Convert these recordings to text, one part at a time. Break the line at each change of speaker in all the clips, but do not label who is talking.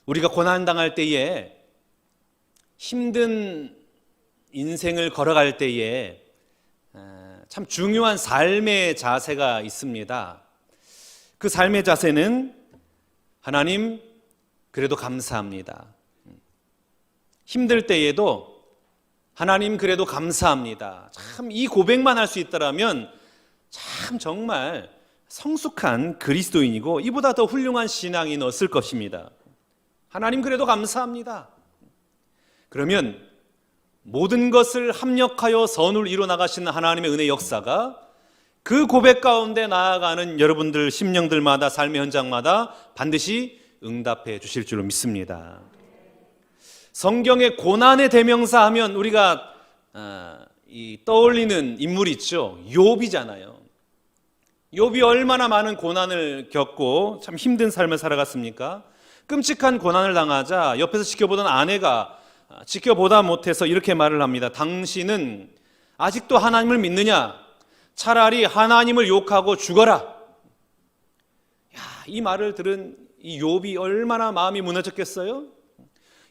우리가 고난당할 때에, 힘든 인생을 걸어갈 때에 참 중요한 삶의 자세가 있습니다. 그 삶의 자세는 하나님 그래도 감사합니다. 힘들 때에도 하나님 그래도 감사합니다. 참 이 고백만 할 수 있더라면 참 정말 성숙한 그리스도인이고 이보다 더 훌륭한 신앙인 없을 것입니다. 하나님 그래도 감사합니다. 그러면 모든 것을 합력하여 선을 이루어 나가시는 하나님의 은혜 역사가 그 고백 가운데 나아가는 여러분들 심령들마다, 삶의 현장마다 반드시 응답해 주실 줄로 믿습니다. 성경의 고난의 대명사 하면 우리가 떠올리는 인물이 있죠. 욥이잖아요. 욥이 얼마나 많은 고난을 겪고 참 힘든 삶을 살아갔습니까? 끔찍한 고난을 당하자 옆에서 지켜보던 아내가 지켜보다 못해서 이렇게 말을 합니다. 당신은 아직도 하나님을 믿느냐? 차라리 하나님을 욕하고 죽어라. 이 말을 들은 이 욥이 얼마나 마음이 무너졌겠어요?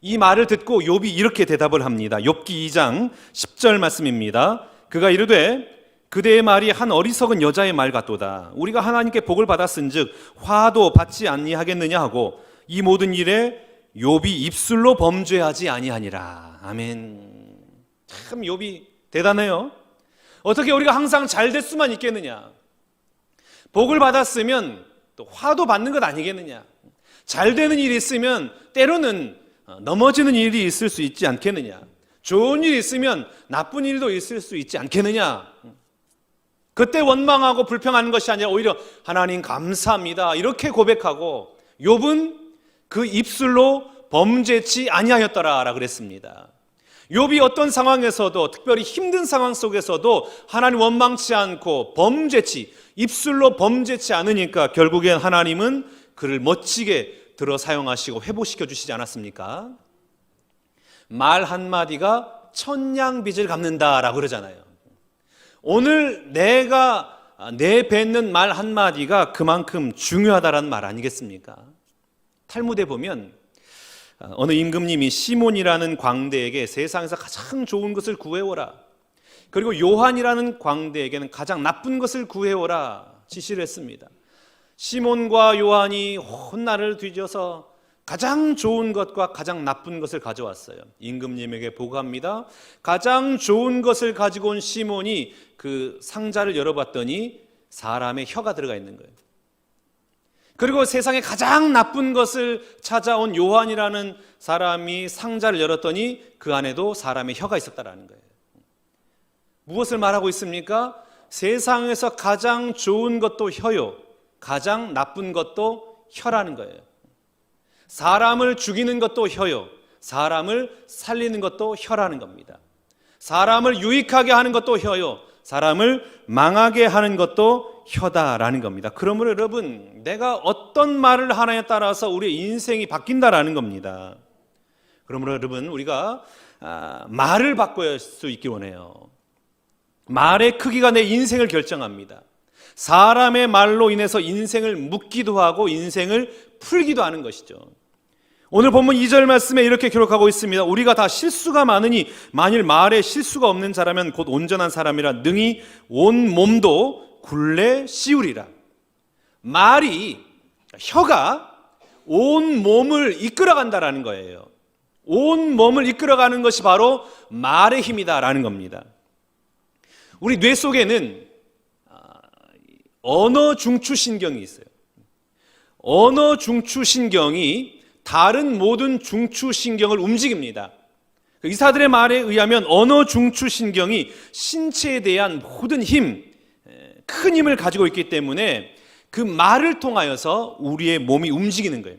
이 말을 듣고 욥이 이렇게 대답을 합니다. 욥기 2장 10절 말씀입니다. 그가 이르되 그대의 말이 한 어리석은 여자의 말 같도다. 우리가 하나님께 복을 받았은즉 화도 받지 아니하겠느냐 하고 이 모든 일에 욥이 입술로 범죄하지 아니하니라. 아멘. 참 욥이 대단해요. 어떻게 우리가 항상 잘 될 수만 있겠느냐? 복을 받았으면 또 화도 받는 것 아니겠느냐? 잘 되는 일이 있으면 때로는 넘어지는 일이 있을 수 있지 않겠느냐? 좋은 일이 있으면 나쁜 일도 있을 수 있지 않겠느냐? 그때 원망하고 불평하는 것이 아니라 오히려 하나님 감사합니다 이렇게 고백하고 욥은 그 입술로 범죄치 아니하였더라 그랬습니다. 욥이 어떤 상황에서도, 특별히 힘든 상황 속에서도 하나님 원망치 않고 범죄치, 입술로 범죄치 않으니까 결국엔 하나님은 그를 멋지게 들어 사용하시고 회복시켜 주시지 않았습니까? 말 한마디가 천냥빚을 갚는다라고 그러잖아요. 오늘 내가 내뱉는 말 한마디가 그만큼 중요하다라는 말 아니겠습니까? 탈무드에 보면 어느 임금님이 시몬이라는 광대에게 세상에서 가장 좋은 것을 구해오라, 그리고 요한이라는 광대에게는 가장 나쁜 것을 구해오라 지시를 했습니다. 시몬과 요한이 온 날을 뒤져서 가장 좋은 것과 가장 나쁜 것을 가져왔어요. 임금님에게 보고합니다. 가장 좋은 것을 가지고 온 시몬이 그 상자를 열어봤더니 사람의 혀가 들어가 있는 거예요. 그리고 세상에 가장 나쁜 것을 찾아온 요한이라는 사람이 상자를 열었더니 그 안에도 사람의 혀가 있었다라는 거예요. 무엇을 말하고 있습니까? 세상에서 가장 좋은 것도 혀요, 가장 나쁜 것도 혀라는 거예요. 사람을 죽이는 것도 혀요, 사람을 살리는 것도 혀라는 겁니다. 사람을 유익하게 하는 것도 혀요, 사람을 망하게 하는 것도 혀다라는 겁니다. 그러므로 여러분, 내가 어떤 말을 하느냐에 따라서 우리의 인생이 바뀐다라는 겁니다. 그러므로 여러분, 우리가 말을 바꿔야 수 있기 원해요. 말의 크기가 내 인생을 결정합니다. 사람의 말로 인해서 인생을 묻기도 하고 인생을 풀기도 하는 것이죠. 오늘 본문 2절 말씀에 이렇게 기록하고 있습니다. 우리가 다 실수가 많으니 만일 말에 실수가 없는 자라면 곧 온전한 사람이라 능히 온 몸도 굴레 씌우리라. 말이, 혀가 온 몸을 이끌어간다라는 거예요. 온 몸을 이끌어가는 것이 바로 말의 힘이다라는 겁니다. 우리 뇌 속에는 언어 중추신경이 있어요. 언어 중추신경이 다른 모든 중추신경을 움직입니다. 의사들의 말에 의하면 언어 중추신경이 신체에 대한 모든 힘, 큰 힘을 가지고 있기 때문에 그 말을 통하여서 우리의 몸이 움직이는 거예요.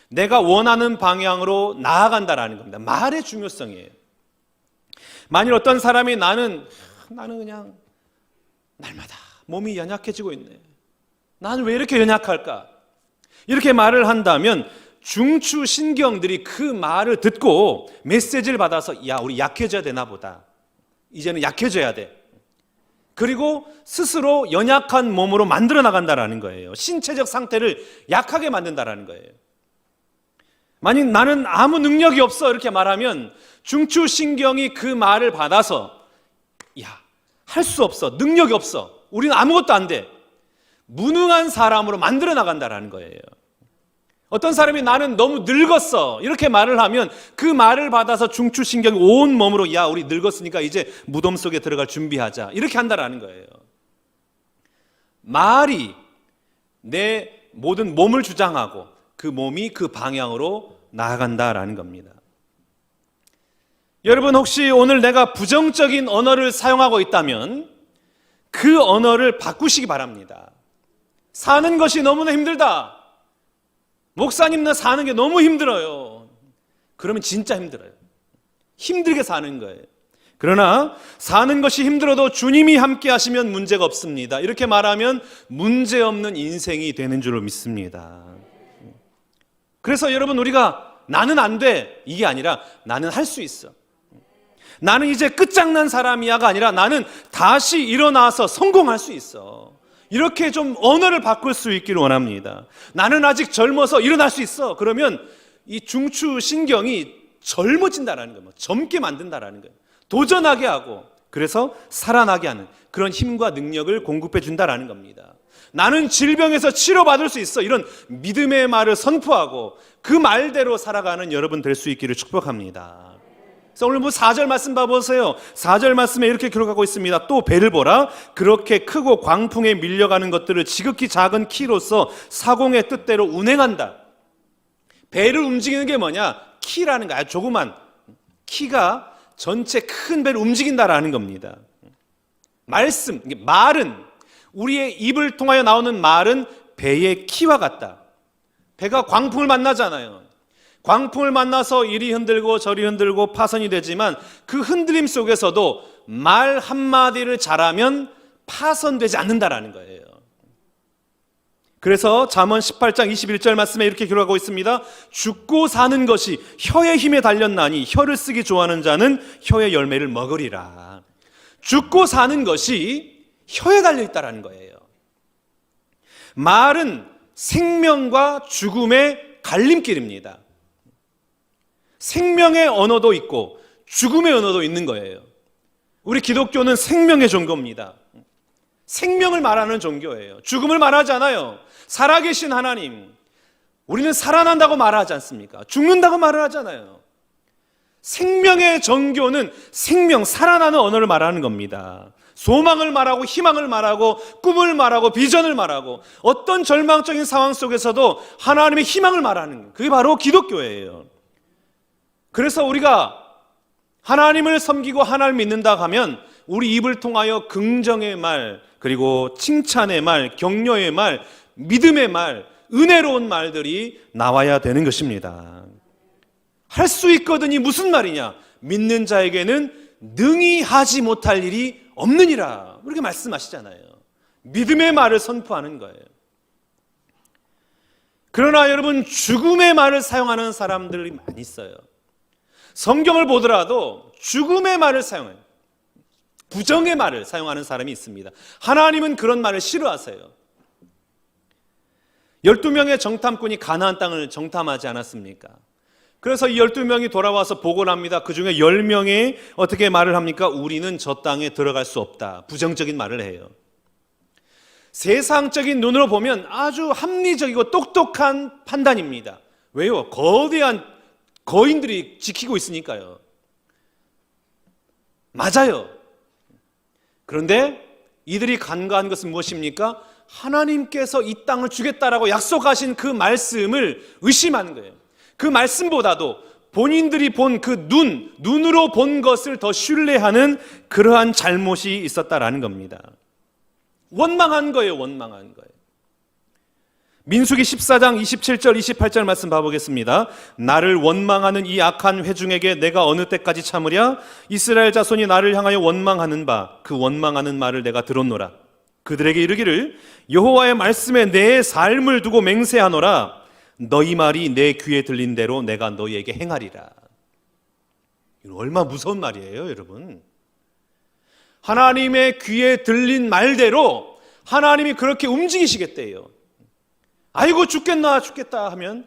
내가 원하는 방향으로 나아간다라는 겁니다. 말의 중요성이에요. 만일 어떤 사람이 나는 그냥 날마다 몸이 연약해지고 있네, 나는 왜 이렇게 연약할까, 이렇게 말을 한다면 중추신경들이 그 말을 듣고 메시지를 받아서 야, 우리 약해져야 되나 보다, 이제는 약해져야 돼, 그리고 스스로 연약한 몸으로 만들어 나간다라는 거예요. 신체적 상태를 약하게 만든다라는 거예요. 만약 나는 아무 능력이 없어 이렇게 말하면 중추신경이 그 말을 받아서 할 수 없어, 능력이 없어, 우리는 아무것도 안 돼, 무능한 사람으로 만들어 나간다라는 거예요. 어떤 사람이 나는 너무 늙었어 이렇게 말을 하면 그 말을 받아서 중추신경이 온 몸으로 우리 늙었으니까 이제 무덤 속에 들어갈 준비하자 이렇게 한다라는 거예요. 말이 내 모든 몸을 주장하고 그 몸이 그 방향으로 나아간다라는 겁니다. 여러분, 혹시 오늘 내가 부정적인 언어를 사용하고 있다면 그 언어를 바꾸시기 바랍니다. 사는 것이 너무나 힘들다, 목사님 나 사는 게 너무 힘들어요, 그러면 진짜 힘들어요. 힘들게 사는 거예요. 그러나 사는 것이 힘들어도 주님이 함께 하시면 문제가 없습니다, 이렇게 말하면 문제없는 인생이 되는 줄로 믿습니다. 그래서 여러분, 우리가 나는 안 돼 이게 아니라 나는 할 수 있어, 나는 이제 끝장난 사람이야가 아니라 나는 다시 일어나서 성공할 수 있어, 이렇게 좀 언어를 바꿀 수 있기를 원합니다. 나는 아직 젊어서 일어날 수 있어, 그러면 이 중추신경이 젊어진다라는 거예요. 젊게 만든다라는 거예요. 도전하게 하고, 그래서 살아나게 하는 그런 힘과 능력을 공급해 준다라는 겁니다. 나는 질병에서 치료받을 수 있어, 이런 믿음의 말을 선포하고 그 말대로 살아가는 여러분 될 수 있기를 축복합니다. 그래서 오늘 4절 말씀 봐보세요. 4절 말씀에 이렇게 기록하고 있습니다. 또 배를 보라, 그렇게 크고 광풍에 밀려가는 것들을 지극히 작은 키로서 사공의 뜻대로 운행한다. 배를 움직이는 게 뭐냐? 키라는 거야. 조그만 키가 전체 큰 배를 움직인다라는 겁니다. 말은, 우리의 입을 통하여 나오는 말은 배의 키와 같다. 배가 광풍을 만나잖아요. 광풍을 만나서 이리 흔들고 저리 흔들고 파선이 되지만 그 흔들림 속에서도 말 한마디를 잘하면 파선되지 않는다라는 거예요. 그래서 잠언 18장 21절 말씀에 이렇게 기록하고 있습니다. 죽고 사는 것이 혀의 힘에 달렸나니 혀를 쓰기 좋아하는 자는 혀의 열매를 먹으리라. 죽고 사는 것이 혀에 달려있다라는 거예요. 말은 생명과 죽음의 갈림길입니다. 생명의 언어도 있고 죽음의 언어도 있는 거예요. 우리 기독교는 생명의 종교입니다. 생명을 말하는 종교예요. 죽음을 말하지 않아요. 살아계신 하나님, 우리는 살아난다고 말하지 않습니까? 죽는다고 말을 하잖아요. 생명의 종교는 생명, 살아나는 언어를 말하는 겁니다. 소망을 말하고 희망을 말하고 꿈을 말하고 비전을 말하고 어떤 절망적인 상황 속에서도 하나님의 희망을 말하는 거예요. 그게 바로 기독교예요. 그래서 우리가 하나님을 섬기고 하나님을 믿는다 하면 우리 입을 통하여 긍정의 말, 그리고 칭찬의 말, 격려의 말, 믿음의 말, 은혜로운 말들이 나와야 되는 것입니다. 할 수 있거든이 무슨 말이냐? 믿는 자에게는 능히 하지 못할 일이 없느니라, 그렇게 말씀하시잖아요. 믿음의 말을 선포하는 거예요. 그러나 여러분, 죽음의 말을 사용하는 사람들이 많이 있어요. 성경을 보더라도 죽음의 말을 사용해요. 부정의 말을 사용하는 사람이 있습니다. 하나님은 그런 말을 싫어하세요. 12명의 정탐꾼이 가나안 땅을 정탐하지 않았습니까? 그래서 이 12명이 돌아와서 보고를 합니다. 그 중에 10명이 어떻게 말을 합니까? 우리는 저 땅에 들어갈 수 없다. 부정적인 말을 해요. 세상적인 눈으로 보면 아주 합리적이고 똑똑한 판단입니다. 왜요? 거대한 거인들이 지키고 있으니까요. 맞아요. 그런데 이들이 간과한 것은 무엇입니까? 하나님께서 이 땅을 주겠다라고 약속하신 그 말씀을 의심하는 거예요. 그 말씀보다도 본인들이 본 그 눈으로 본 것을 더 신뢰하는 그러한 잘못이 있었다라는 겁니다. 원망한 거예요, 원망한 거예요. 민수기 14장 27절 28절 말씀 봐보겠습니다. 나를 원망하는 이 악한 회중에게 내가 어느 때까지 참으랴? 이스라엘 자손이 나를 향하여 원망하는 바 그 원망하는 말을 내가 들었노라. 그들에게 이르기를 여호와의 말씀에 내 삶을 두고 맹세하노라. 너희 말이 내 귀에 들린 대로 내가 너희에게 행하리라. 이거 얼마나 무서운 말이에요, 여러분. 하나님의 귀에 들린 말대로 하나님이 그렇게 움직이시겠대요. 아이고 죽겠나 죽겠다 하면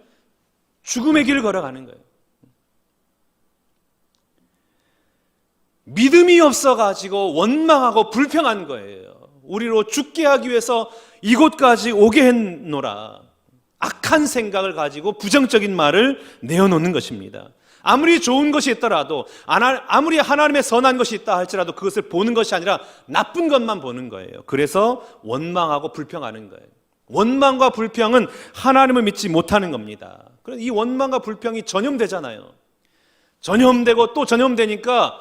죽음의 길을 걸어가는 거예요. 믿음이 없어가지고 원망하고 불평한 거예요. 우리로 죽게 하기 위해서 이곳까지 오게 했노라. 악한 생각을 가지고 부정적인 말을 내어놓는 것입니다. 아무리 좋은 것이 있더라도, 아무리 하나님의 선한 것이 있다 할지라도 그것을 보는 것이 아니라 나쁜 것만 보는 거예요. 그래서 원망하고 불평하는 거예요. 원망과 불평은 하나님을 믿지 못하는 겁니다. 그래서 이 원망과 불평이 전염되잖아요. 전염되고 또 전염되니까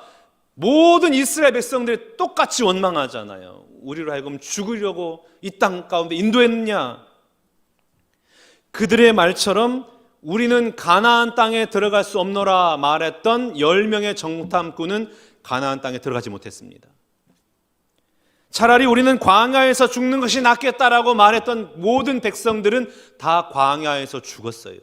모든 이스라엘 백성들이 똑같이 원망하잖아요. 우리로 하여금 죽으려고 이 땅 가운데 인도했느냐. 그들의 말처럼 우리는 가나안 땅에 들어갈 수 없노라 말했던 10명의 정탐꾼은 가나안 땅에 들어가지 못했습니다. 차라리 우리는 광야에서 죽는 것이 낫겠다라고 말했던 모든 백성들은 다 광야에서 죽었어요.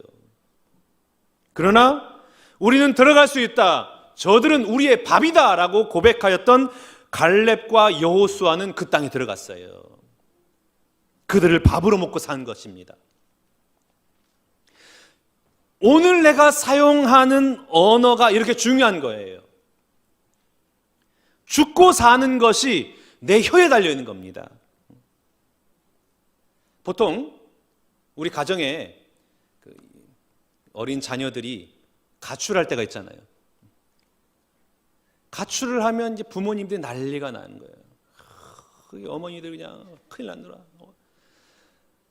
그러나 우리는 들어갈 수 있다. 저들은 우리의 밥이다라고 고백하였던 갈렙과 여호수아는 그 땅에 들어갔어요. 그들을 밥으로 먹고 산 것입니다. 오늘 내가 사용하는 언어가 이렇게 중요한 거예요. 죽고 사는 것이 내 혀에 달려있는 겁니다. 보통 우리 가정에 어린 자녀들이 가출할 때가 있잖아요. 가출을 하면 이제 부모님들이 난리가 나는 거예요. 어머니들 그냥 큰일 났노라.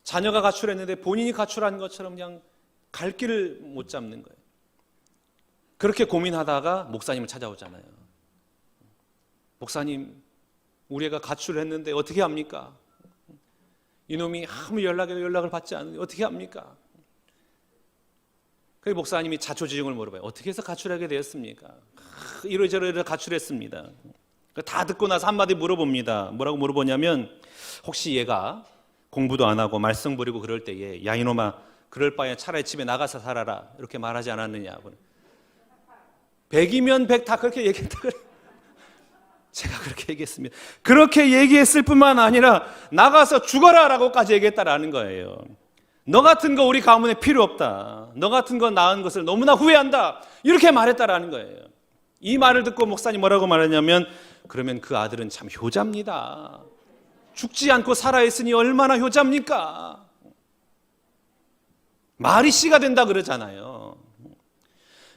자녀가 가출했는데 본인이 가출한 것처럼 그냥 갈 길을 못 잡는 거예요. 그렇게 고민하다가 목사님을 찾아오잖아요. 목사님, 우리 애가 가출을 했는데 어떻게 합니까? 이놈이 아무 연락을 받지 않는데 어떻게 합니까? 그래서 목사님이 자초지종을 물어봐요. 어떻게 해서 가출하게 되었습니까? 이러저러 가출했습니다. 다 듣고 나서 한마디 물어봅니다. 뭐라고 물어보냐면, 혹시 얘가 공부도 안 하고 말썽 부리고 그럴 때에 야 이놈아 그럴 바에 차라리 집에 나가서 살아라 이렇게 말하지 않았느냐. 100이면 100 다 그렇게 얘기했다 그래. 제가 그렇게 얘기했습니다. 그렇게 얘기했을 뿐만 아니라 나가서 죽어라 라고까지 얘기했다라는 거예요. 너 같은 거 우리 가문에 필요 없다. 너 같은 거 낳은 것을 너무나 후회한다. 이렇게 말했다라는 거예요. 이 말을 듣고 목사님 뭐라고 말했냐면, 그러면 그 아들은 참 효자입니다. 죽지 않고 살아있으니 얼마나 효자입니까? 말이 씨가 된다 그러잖아요.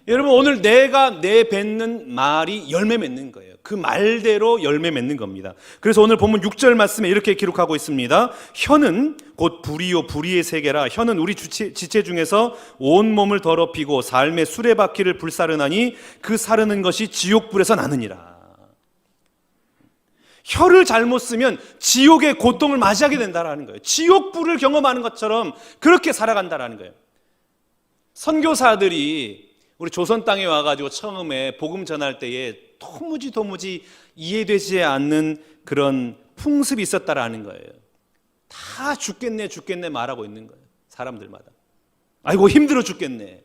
여러분, 오늘 내가 내뱉는 말이 열매 맺는 거예요. 그 말대로 열매 맺는 겁니다. 그래서 오늘 본문 6절 말씀에 이렇게 기록하고 있습니다. 혀는 곧 불이요 불의의 세계라. 혀는 우리 지체 중에서 온몸을 더럽히고 삶의 수레바퀴를 불사르나니 그 사르는 것이 지옥불에서 나느니라. 혀를 잘못 쓰면 지옥의 고통을 맞이하게 된다는 거예요. 지옥불을 경험하는 것처럼 그렇게 살아간다는 거예요. 선교사들이 우리 조선 땅에 와가지고 처음에 복음 전할 때에 도무지 이해되지 않는 그런 풍습이 있었다라는 거예요. 다 죽겠네 말하고 있는 거예요. 사람들마다. 아이고 힘들어 죽겠네.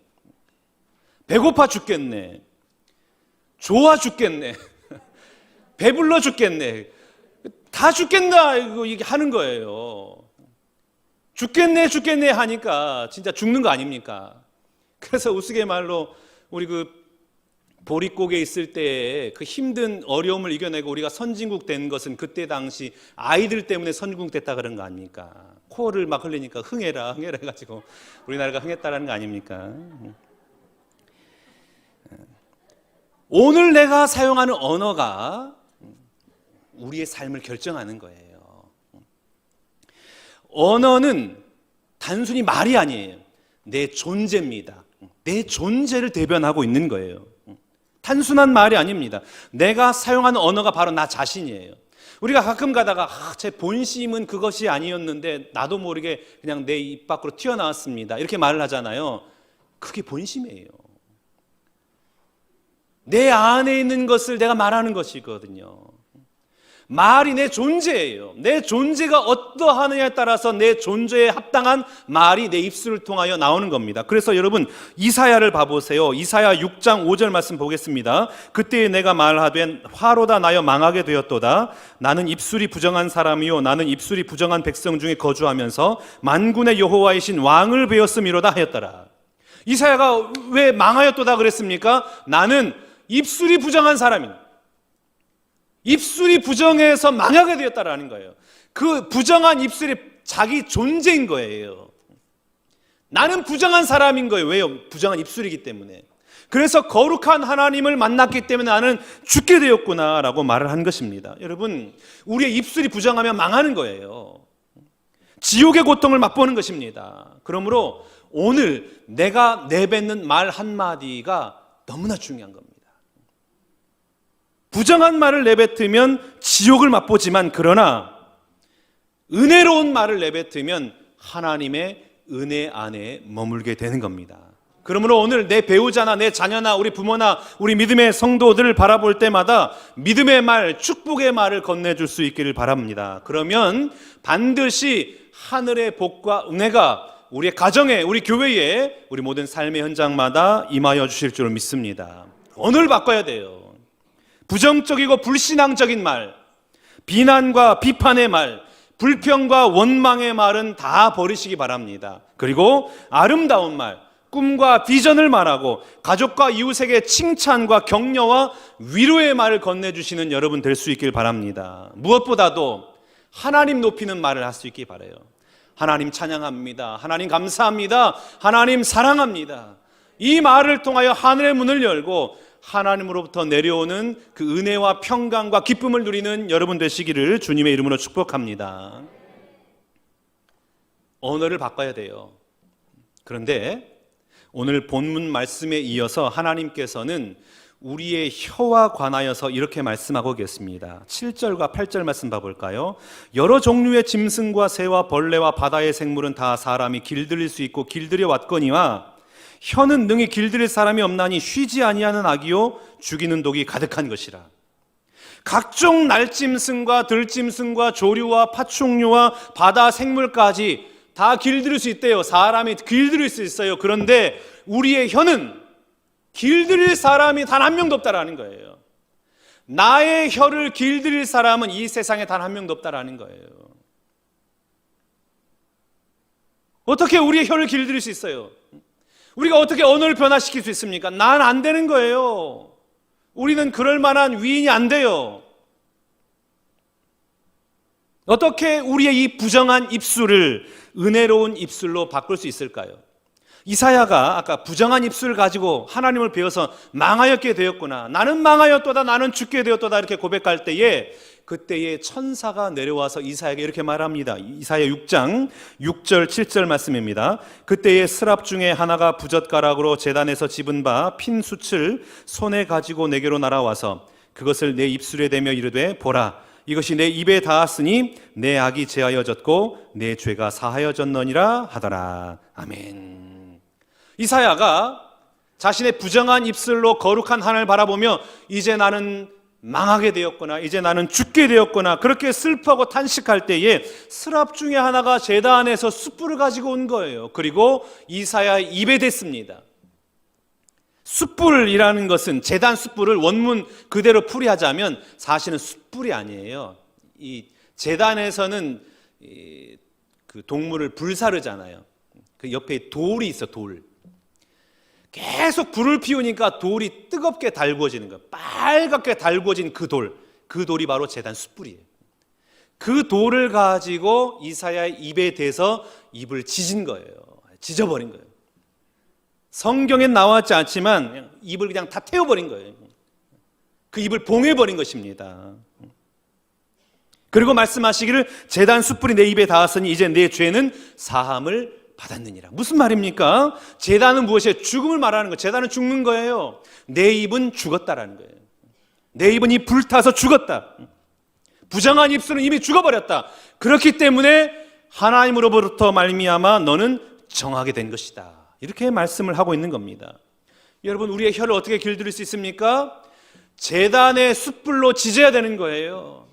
배고파 죽겠네. 좋아 죽겠네. 배불러 죽겠네. 다 죽겠나 이거 하는 거예요. 죽겠네 하니까 진짜 죽는 거 아닙니까? 그래서 우스갯말로 우리 그 보릿고개 있을 때의 그 힘든 어려움을 이겨내고 우리가 선진국 된 것은 그때 당시 아이들 때문에 선진국 됐다 그런 거 아닙니까? 코를 막 흘리니까 흥해라 해가지고 우리나라가 흥했다라는 거 아닙니까? 오늘 내가 사용하는 언어가 우리의 삶을 결정하는 거예요. 언어는 단순히 말이 아니에요. 내 존재입니다. 내 존재를 대변하고 있는 거예요. 단순한 말이 아닙니다. 내가 사용하는 언어가 바로 나 자신이에요. 우리가 가끔 가다가 제 본심은 그것이 아니었는데 나도 모르게 그냥 내 입 밖으로 튀어나왔습니다. 이렇게 말을 하잖아요. 그게 본심이에요. 내 안에 있는 것을 내가 말하는 것이거든요. 말이 내 존재예요. 내 존재가 어떠하느냐에 따라서 내 존재에 합당한 말이 내 입술을 통하여 나오는 겁니다. 그래서 여러분 이사야를 봐보세요. 이사야 6장 5절 말씀 보겠습니다. 그때 내가 말하되 화로다 나여 망하게 되었도다. 나는 입술이 부정한 사람이요 나는 입술이 부정한 백성 중에 거주하면서 만군의 여호와이신 왕을 배웠음이로다 하였더라. 이사야가 왜 망하였도다 그랬습니까? 나는 입술이 부정한 사람이다. 입술이 부정해서 망하게 되었다라는 거예요. 그 부정한 입술이 자기 존재인 거예요. 나는 부정한 사람인 거예요. 왜요? 부정한 입술이기 때문에. 그래서 거룩한 하나님을 만났기 때문에 나는 죽게 되었구나 라고 말을 한 것입니다. 여러분, 우리의 입술이 부정하면 망하는 거예요. 지옥의 고통을 맛보는 것입니다. 그러므로 오늘 내가 내뱉는 말 한마디가 너무나 중요한 겁니다. 부정한 말을 내뱉으면 지옥을 맛보지만, 그러나 은혜로운 말을 내뱉으면 하나님의 은혜 안에 머물게 되는 겁니다. 그러므로 오늘 내 배우자나 내 자녀나 우리 부모나 우리 믿음의 성도들을 바라볼 때마다 믿음의 말, 축복의 말을 건네줄 수 있기를 바랍니다. 그러면 반드시 하늘의 복과 은혜가 우리의 가정에, 우리 교회에, 우리 모든 삶의 현장마다 임하여 주실 줄 믿습니다. 언어를 바꿔야 돼요. 부정적이고 불신앙적인 말, 비난과 비판의 말, 불평과 원망의 말은 다 버리시기 바랍니다. 그리고 아름다운 말, 꿈과 비전을 말하고 가족과 이웃에게 칭찬과 격려와 위로의 말을 건네주시는 여러분 될 수 있길 바랍니다. 무엇보다도 하나님 높이는 말을 할 수 있길 바라요. 하나님 찬양합니다. 하나님 감사합니다. 하나님 사랑합니다. 이 말을 통하여 하늘의 문을 열고 하나님으로부터 내려오는 그 은혜와 평강과 기쁨을 누리는 여러분 되시기를 주님의 이름으로 축복합니다. 언어를 바꿔야 돼요. 그런데 오늘 본문 말씀에 이어서 하나님께서는 우리의 혀와 관하여서 이렇게 말씀하고 계십니다. 7절과 8절 말씀 봐볼까요? 여러 종류의 짐승과 새와 벌레와 바다의 생물은 다 사람이 길들일 수 있고 길들여 왔거니와 혀는 능히 길들일 사람이 없나니 쉬지 아니하는 악이요 죽이는 독이 가득한 것이라. 각종 날짐승과 들짐승과 조류와 파충류와 바다 생물까지 다 길들일 수 있대요. 사람이 길들일 수 있어요. 그런데 우리의 혀는 길들일 사람이 단 한 명도 없다라는 거예요. 나의 혀를 길들일 사람은 이 세상에 단 한 명도 없다라는 거예요. 어떻게 우리의 혀를 길들일 수 있어요? 우리가 어떻게 언어를 변화시킬 수 있습니까? 난 안 되는 거예요. 우리는 그럴 만한 위인이 안 돼요. 어떻게 우리의 이 부정한 입술을 은혜로운 입술로 바꿀 수 있을까요? 이사야가 아까 부정한 입술을 가지고 하나님을 배워서 망하였게 되었구나, 나는 망하였도다, 나는 죽게 되었도다 이렇게 고백할 때에 그때에 천사가 내려와서 이사야에게 이렇게 말합니다. 이사야 6장 6절 7절 말씀입니다. 그때에 스랍 중에 하나가 부젓가락으로 제단에서 집은 바 핀 숯을 손에 가지고 내게로 날아와서 그것을 내 입술에 대며 이르되 보라, 이것이 내 입에 닿았으니 내 악이 제하여졌고 내 죄가 사하여졌느니라 하더라. 아멘. 이사야가 자신의 부정한 입술로 거룩한 하나님을 바라보며 이제 나는 망하게 되었구나, 이제 나는 죽게 되었구나, 그렇게 슬퍼하고 탄식할 때에 스랍 중에 하나가 제단에서 숯불을 가지고 온 거예요. 그리고 이사야의 입에 댔습니다. 숯불이라는 것은, 제단 숯불을 원문 그대로 풀이하자면 사실은 숯불이 아니에요. 이 제단에서는 그 동물을 불사르잖아요. 그 옆에 돌이 있어, 돌. 계속 불을 피우니까 돌이 뜨겁게 달구어지는 거예요. 빨갛게 달구어진 그 돌이 바로 제단 숯불이에요. 그 돌을 가지고 이사야의 입에 대서 입을 지진 거예요. 지져버린 거예요. 성경엔 나왔지 않지만 그냥 입을 그냥 다 태워버린 거예요. 그 입을 봉해버린 것입니다. 그리고 말씀하시기를 제단 숯불이 내 입에 닿았으니 이제 내 죄는 사함을 받았느니라. 무슨 말입니까? 제단은 무엇이에요? 죽음을 말하는 거예요. 제단은 죽는 거예요. 내 입은 죽었다라는 거예요. 내 입은 이 불타서 죽었다. 부정한 입술은 이미 죽어버렸다. 그렇기 때문에 하나님으로부터 말미암아 너는 정하게 된 것이다. 이렇게 말씀을 하고 있는 겁니다. 여러분, 우리의 혀를 어떻게 길들일 수 있습니까? 제단의 숯불로 지져야 되는 거예요.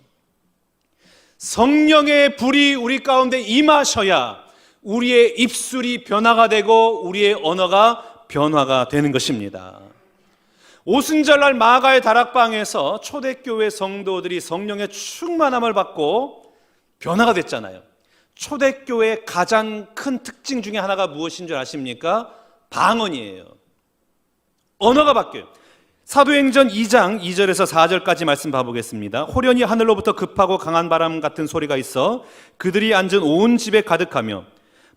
성령의 불이 우리 가운데 임하셔야 우리의 입술이 변화가 되고 우리의 언어가 변화가 되는 것입니다. 오순절날 마가의 다락방에서 초대교회 성도들이 성령의 충만함을 받고 변화가 됐잖아요. 초대교회의 가장 큰 특징 중에 하나가 무엇인 줄 아십니까? 방언이에요. 언어가 바뀌어요. 사도행전 2장 2절에서 4절까지 말씀 봐보겠습니다. 호련히 하늘로부터 급하고 강한 바람 같은 소리가 있어 그들이 앉은 온 집에 가득하며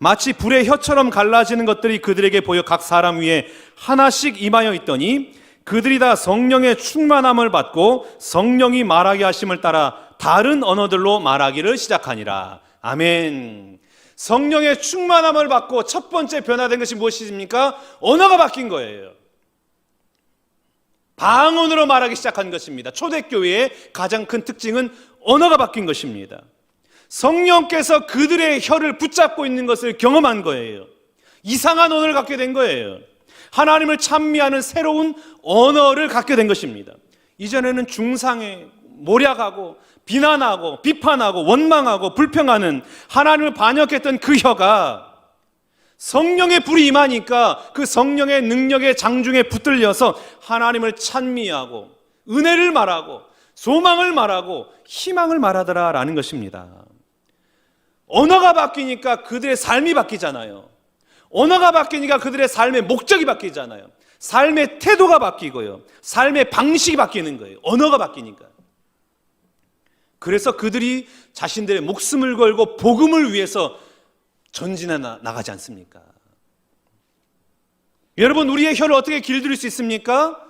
마치 불의 혀처럼 갈라지는 것들이 그들에게 보여 각 사람 위에 하나씩 임하여 있더니 그들이 다 성령의 충만함을 받고 성령이 말하게 하심을 따라 다른 언어들로 말하기를 시작하니라. 아멘. 성령의 충만함을 받고 첫 번째 변화된 것이 무엇입니까? 언어가 바뀐 거예요. 방언으로 말하기 시작한 것입니다. 초대교회의 가장 큰 특징은 언어가 바뀐 것입니다. 성령께서 그들의 혀를 붙잡고 있는 것을 경험한 거예요. 이상한 언어를 갖게 된 거예요. 하나님을 찬미하는 새로운 언어를 갖게 된 것입니다. 이전에는 중상에 몰약하고 비난하고 비판하고 원망하고 불평하는 하나님을 반역했던 그 혀가 성령의 불이 임하니까 그 성령의 능력의 장중에 붙들려서 하나님을 찬미하고 은혜를 말하고 소망을 말하고 희망을 말하더라라는 것입니다. 언어가 바뀌니까 그들의 삶이 바뀌잖아요. 언어가 바뀌니까 그들의 삶의 목적이 바뀌잖아요. 삶의 태도가 바뀌고요. 삶의 방식이 바뀌는 거예요. 언어가 바뀌니까. 그래서 그들이 자신들의 목숨을 걸고 복음을 위해서 전진해 나가지 않습니까? 여러분, 우리의 혀를 어떻게 길들일 수 있습니까?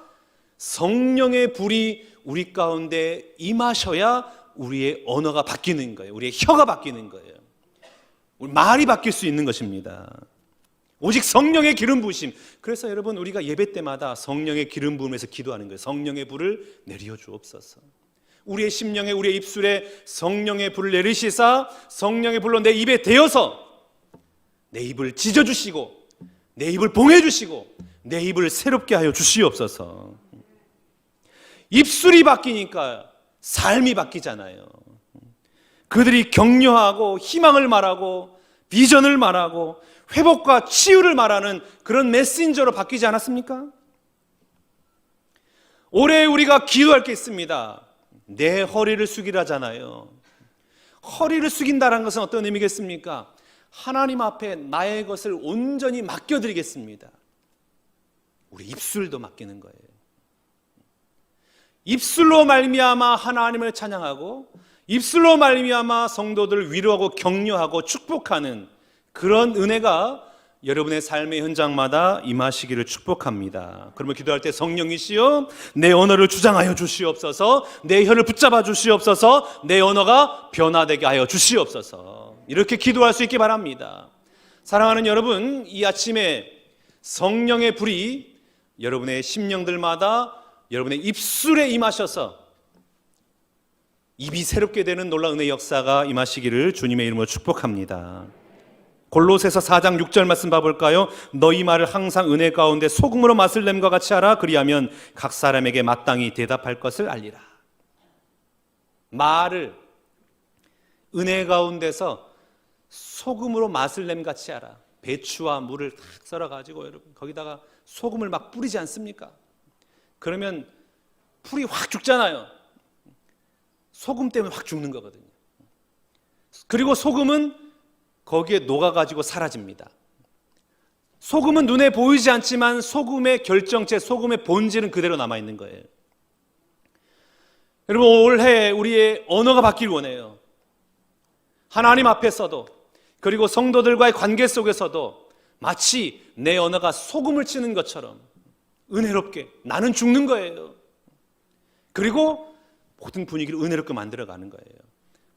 성령의 불이 우리 가운데 임하셔야 우리의 언어가 바뀌는 거예요. 우리의 혀가 바뀌는 거예요. 우리 말이 바뀔 수 있는 것입니다. 오직 성령의 기름 부으심. 그래서 여러분, 우리가 예배 때마다 성령의 기름 부음에서 기도하는 거예요. 성령의 불을 내려 주옵소서. 우리의 심령에, 우리의 입술에 성령의 불을 내리시사 성령의 불로 내 입에 대어서 내 입을 찢어주시고 내 입을 봉해주시고 내 입을 새롭게 하여 주시옵소서. 입술이 바뀌니까 삶이 바뀌잖아요. 그들이 격려하고 희망을 말하고 비전을 말하고 회복과 치유를 말하는 그런 메신저로 바뀌지 않았습니까? 올해 우리가 기도할 게 있습니다. 내 허리를 숙이라잖아요. 허리를 숙인다는 것은 어떤 의미겠습니까? 하나님 앞에 나의 것을 온전히 맡겨드리겠습니다. 우리 입술도 맡기는 거예요. 입술로 말미암아 하나님을 찬양하고 입술로 말미암아 성도들을 위로하고 격려하고 축복하는 그런 은혜가 여러분의 삶의 현장마다 임하시기를 축복합니다. 그러면 기도할 때 성령이시여 내 언어를 주장하여 주시옵소서, 내 혀를 붙잡아 주시옵소서, 내 언어가 변화되게 하여 주시옵소서. 이렇게 기도할 수 있기 바랍니다. 사랑하는 여러분, 이 아침에 성령의 불이 여러분의 심령들마다 여러분의 입술에 임하셔서 입이 새롭게 되는 놀라운 은혜의 역사가 임하시기를 주님의 이름으로 축복합니다. 골로새서 4장 6절 말씀 봐볼까요? 너희 말을 항상 은혜 가운데 소금으로 맛을 냄과 같이 하라. 그리하면 각 사람에게 마땅히 대답할 것을 알리라. 말을 은혜 가운데서 소금으로 맛을 냄같이 하라. 배추와 물을 탁 썰어가지고 여러분 거기다가 소금을 막 뿌리지 않습니까? 그러면 풀이 확 죽잖아요. 소금 때문에 확 죽는 거거든요. 그리고 소금은 거기에 녹아가지고 사라집니다. 소금은 눈에 보이지 않지만 소금의 결정체, 소금의 본질은 그대로 남아있는 거예요. 여러분, 올해 우리의 언어가 바뀌길 원해요. 하나님 앞에서도 그리고 성도들과의 관계 속에서도 마치 내 언어가 소금을 치는 것처럼 은혜롭게 나는 죽는 거예요. 그리고 모든 분위기를 은혜롭게 만들어가는 거예요.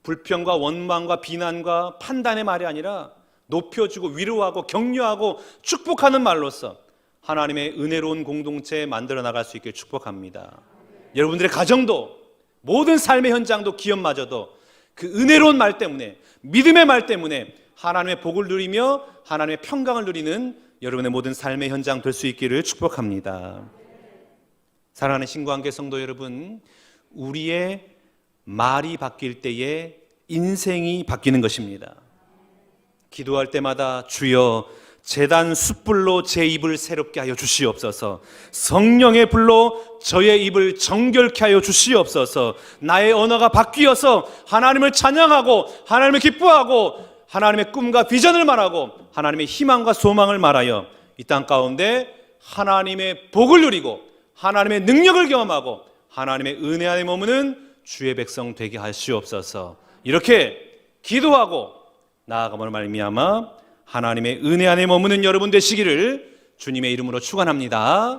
불평과 원망과 비난과 판단의 말이 아니라 높여주고 위로하고 격려하고 축복하는 말로서 하나님의 은혜로운 공동체 만들어 나갈 수 있게 축복합니다. 여러분들의 가정도 모든 삶의 현장도 기업마저도 그 은혜로운 말 때문에 믿음의 말 때문에 하나님의 복을 누리며 하나님의 평강을 누리는 여러분의 모든 삶의 현장 될 수 있기를 축복합니다. 사랑하는 신구한교 성도 여러분, 우리의 말이 바뀔 때에 인생이 바뀌는 것입니다. 기도할 때마다 주여 제단 숯불로 제 입을 새롭게 하여 주시옵소서, 성령의 불로 저의 입을 정결케 하여 주시옵소서, 나의 언어가 바뀌어서 하나님을 찬양하고 하나님을 기뻐하고 하나님의 꿈과 비전을 말하고 하나님의 희망과 소망을 말하여 이 땅 가운데 하나님의 복을 누리고 하나님의 능력을 경험하고 하나님의 은혜 안에 머무는 주의 백성 되게 하시옵소서. 이렇게 기도하고 나아감으로 말미암아 하나님의 은혜 안에 머무는 여러분 되시기를 주님의 이름으로 축원합니다.